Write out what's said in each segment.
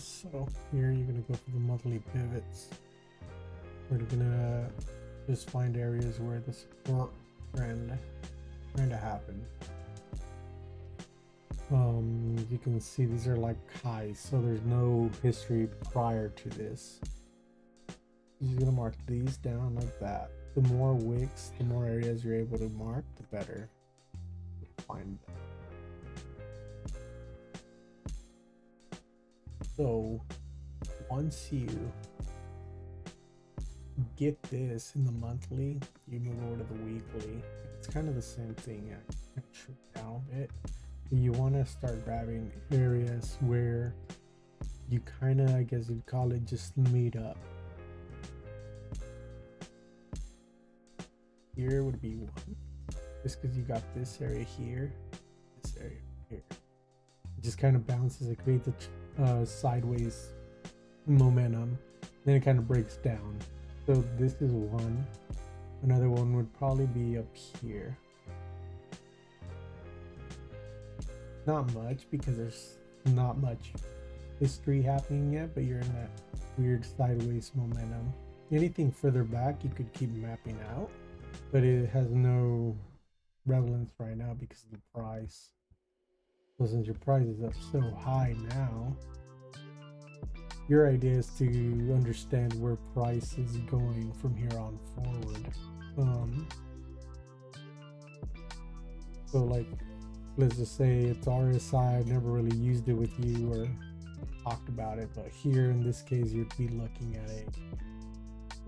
areas. So here you're gonna go for the monthly pivots. We're gonna just find areas where the support trend to happen. You can see these are like highs, so there's no history prior to this. You're gonna mark these down like that. The more wicks, the more areas you're able to mark, the better. Find them. So once you get this in the monthly, you move over to the weekly. It's kind of the same thing. I shrink down a bit. You want to start grabbing areas where you kind of, I guess you'd call it, just meet up. Here would be one, just because you got this area here, this area here. It just kind of bounces. It creates a sideways momentum. Then it kind of breaks down. So this is one. Another one would probably be up here. Not much, because there's not much history happening yet, but you're in that weird sideways momentum. Anything further back you could keep mapping out, but it has no relevance right now because of the price. So since your price is up so high now, your idea is to understand where price is going from here on forward. So like, let's just say it's RSI. I've never really used it with you or talked about it, but here in this case you'd be looking at a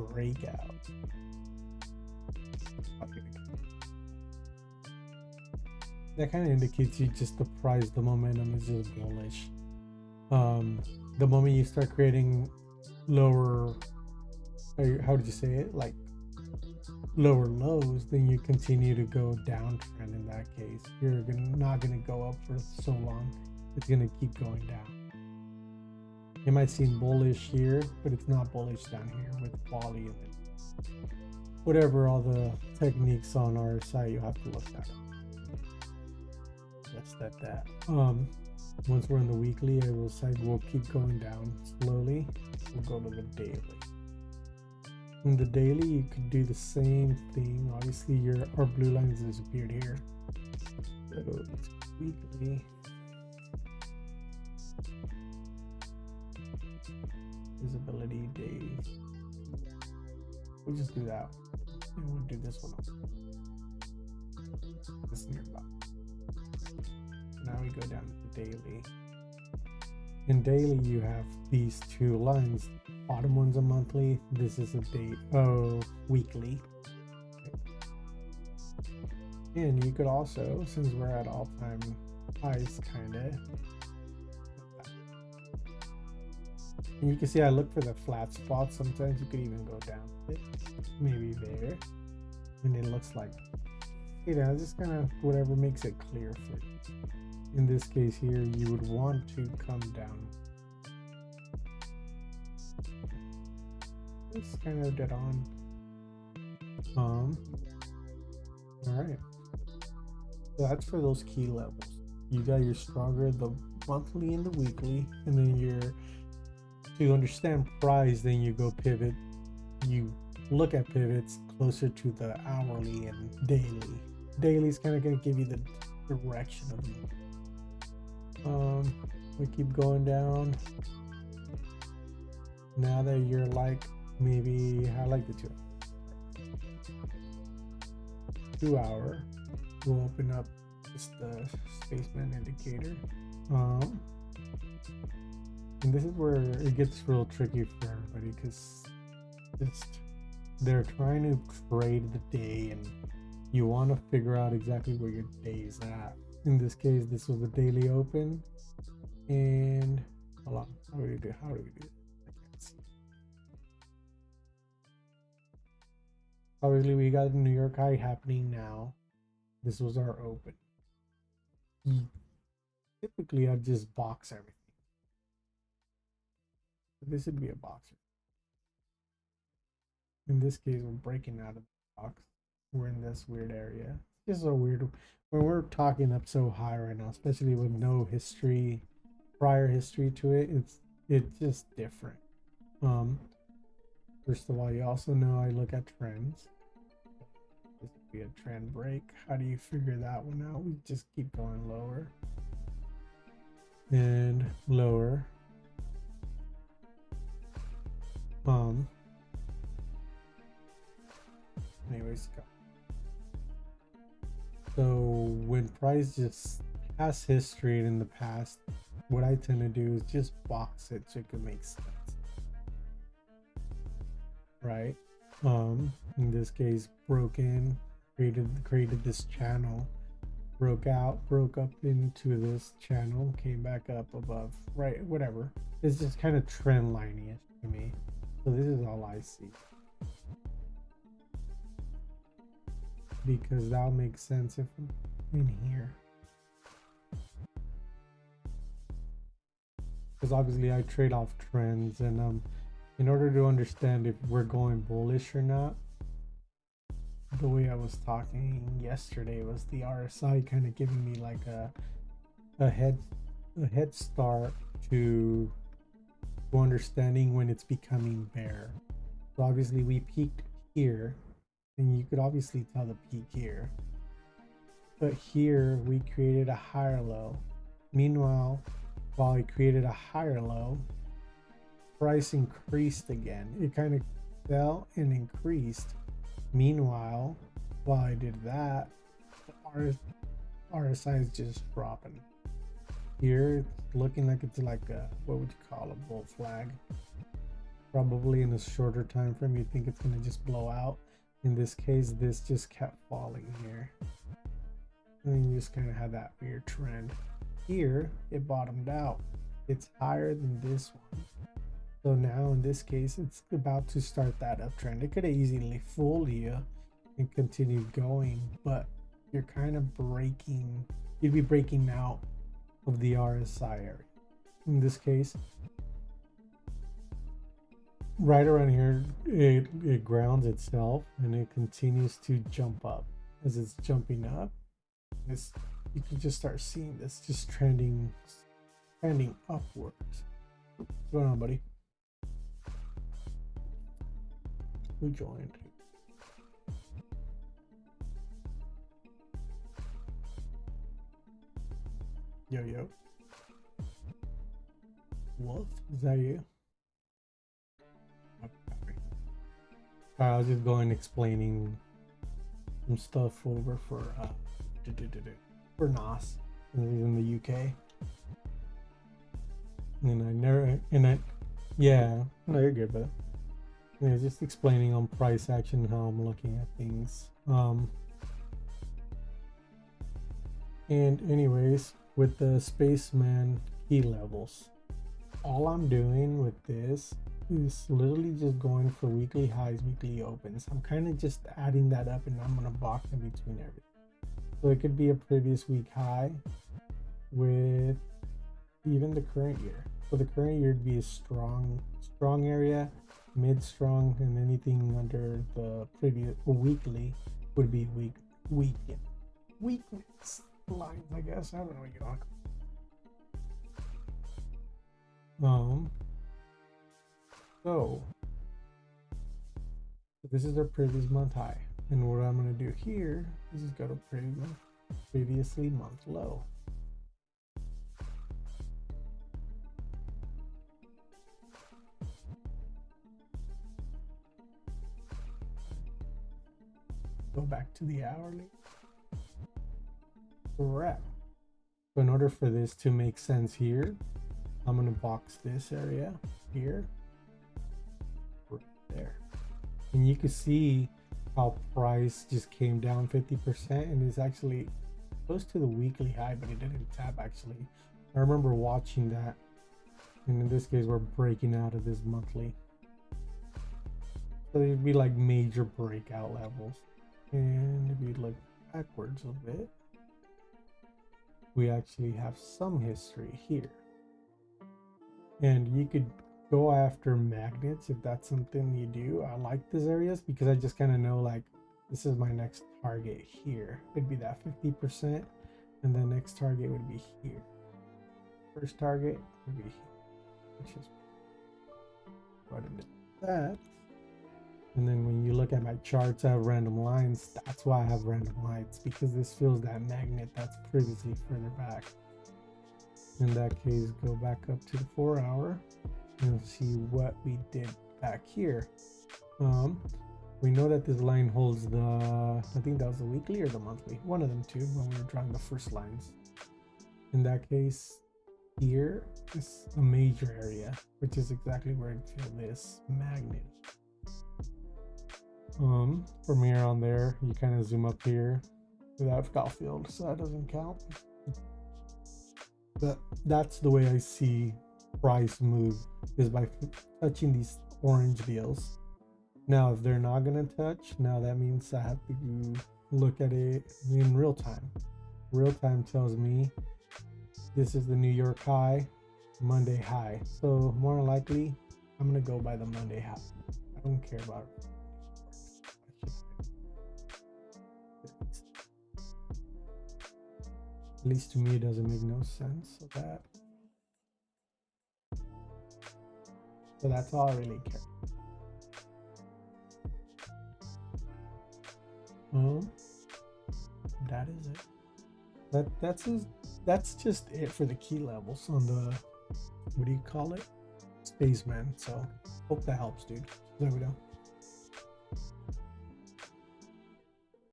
breakout. That kind of indicates you just the price, the momentum is just bullish. The moment you start creating lower, how did you say it, like lower lows, then you continue to go downtrend. In that case, you're not going to go up for so long. It's going to keep going down. It might seem bullish here, but it's not bullish down here with volume and whatever all the techniques on our site. You have to look at it. That's that. Once we're in the weekly, I will say we'll keep going down slowly. We'll go to the daily. In the daily, you can do the same thing. Obviously, our blue lines disappeared here. So it's weekly. Visibility days. We'll just do that. And we'll do this one. This nearby. Now we go down to daily. In daily, you have these two lines. Bottom one's a monthly. This is a weekly. And you could also, since we're at all-time highs, and you can see I look for the flat spots. Sometimes you could even go down a bit, maybe there, and it looks like, just kind of whatever makes it clear for you. In this case here, you would want to come down. It's kind of dead on. All right. So that's for those key levels. You got your stronger, the monthly and the weekly, and then to understand price, then you go pivot. You look at pivots closer to the hourly and daily. Daily is kind of going to give you the direction of the we keep going down. Now that you're like, maybe I like the 2 hour, we'll open up just the spaceman indicator. And this is where it gets real tricky for everybody, because they're trying to trade the day and you want to figure out exactly where your day is at. In this case, this was a daily open, and hold on, how do we do it? I can't see. Obviously, we got the New York high happening now. This was our open. Typically, I'd just box everything. This would be a boxer. In this case, we're breaking out of the box. We're in this weird area. It's just so weird. When we're talking up so high right now, especially with no history, prior history to it, it's just different. Um, First of all, you also know I look at trends. This would be a trend break. How do you figure that one out? We just keep going lower and lower. Anyways, go. So when price just has history in the past, what I tend to do is just box it so it can make sense. Right? In this case, broke in, created this channel, broke up into this channel, came back up above, right? Whatever. It's just kind of trend liney to me. So this is all I see. Because that'll make sense if I'm in here. Because obviously I trade off trends, and in order to understand if we're going bullish or not, the way I was talking yesterday was the RSI kind of giving me like a head start to understanding when it's becoming bear. So obviously we peaked here, and you could obviously tell the peak here, but here we created a higher low. Meanwhile, while I created a higher low, price increased again. It kind of fell and increased. Meanwhile, while I did that, the RSI is just dropping. Here, it's looking like it's like a, what would you call a bull flag? Probably in a shorter time frame, you think it's going to just blow out. In this case, this just kept falling here. And you just kind of had that weird trend. Here, it bottomed out. It's higher than this one. So now in this case, it's about to start that uptrend. It could have easily fooled you and continued going, but you're kind of breaking, you'd be breaking out of the RSI area. In this case, right around here, it grounds itself and it continues to jump up. As it's jumping up, this, you can just start seeing this just trending upwards. What's going on, buddy? Who joined? Yo. Wolf, is that you? I was just going explaining some stuff over for Nas in the UK. Yeah, no, you're good, but yeah, just explaining on price action how I'm looking at things. And anyways, with the Spaceman key levels, all I'm doing with this is literally just going for weekly highs, weekly opens. I'm kind of just adding that up, and I'm gonna box in between everything. So it could be a previous week high with even the current year. So the current year would be a strong area, mid strong, and anything under the previous weekly would be weakness lines, I guess. I don't know what you're talking. So this is our previous month high, and what I'm going to do here is just go to previously month low. Go back to the hourly. Correct. So in order for this to make sense here, I'm going to box this area here, right there. And you can see how price just came down 50% and is actually close to the weekly high, but it didn't tap actually. I remember watching that. And in this case, we're breaking out of this monthly. So it'd be like major breakout levels. And if you look backwards a bit, we actually have some history here. And you could go after magnets if that's something you do. I like these areas because I just kind of know like this is my next target here. It'd be that 50%, and the next target would be here. First target would be here. which is what it is. That. And then when you look at my charts, I have random lines. That's why I have random lines, because this fills that magnet that's previously further back. In that case, go back up to the 4 hour and see what we did back here. We know that this line holds the, I think that was the weekly or the monthly, one of them two, when we were drawing the first lines. In that case, here is a major area, which is exactly where it filled this magnet. From here on there, you kind of zoom up here to that got filled, so that doesn't count. But that's the way I see price move, is by touching these orange deals. Now, if they're not gonna touch, now that means I have to look at it in real time. Real time tells me this is the New York high, Monday high. So more than likely, I'm gonna go by the Monday high. I don't care about it. At least to me, it doesn't make no sense of that. So that's all I really care. That is it. That's just it for the key levels on the, what do you call it? Spaceman. So hope that helps, dude. There we go.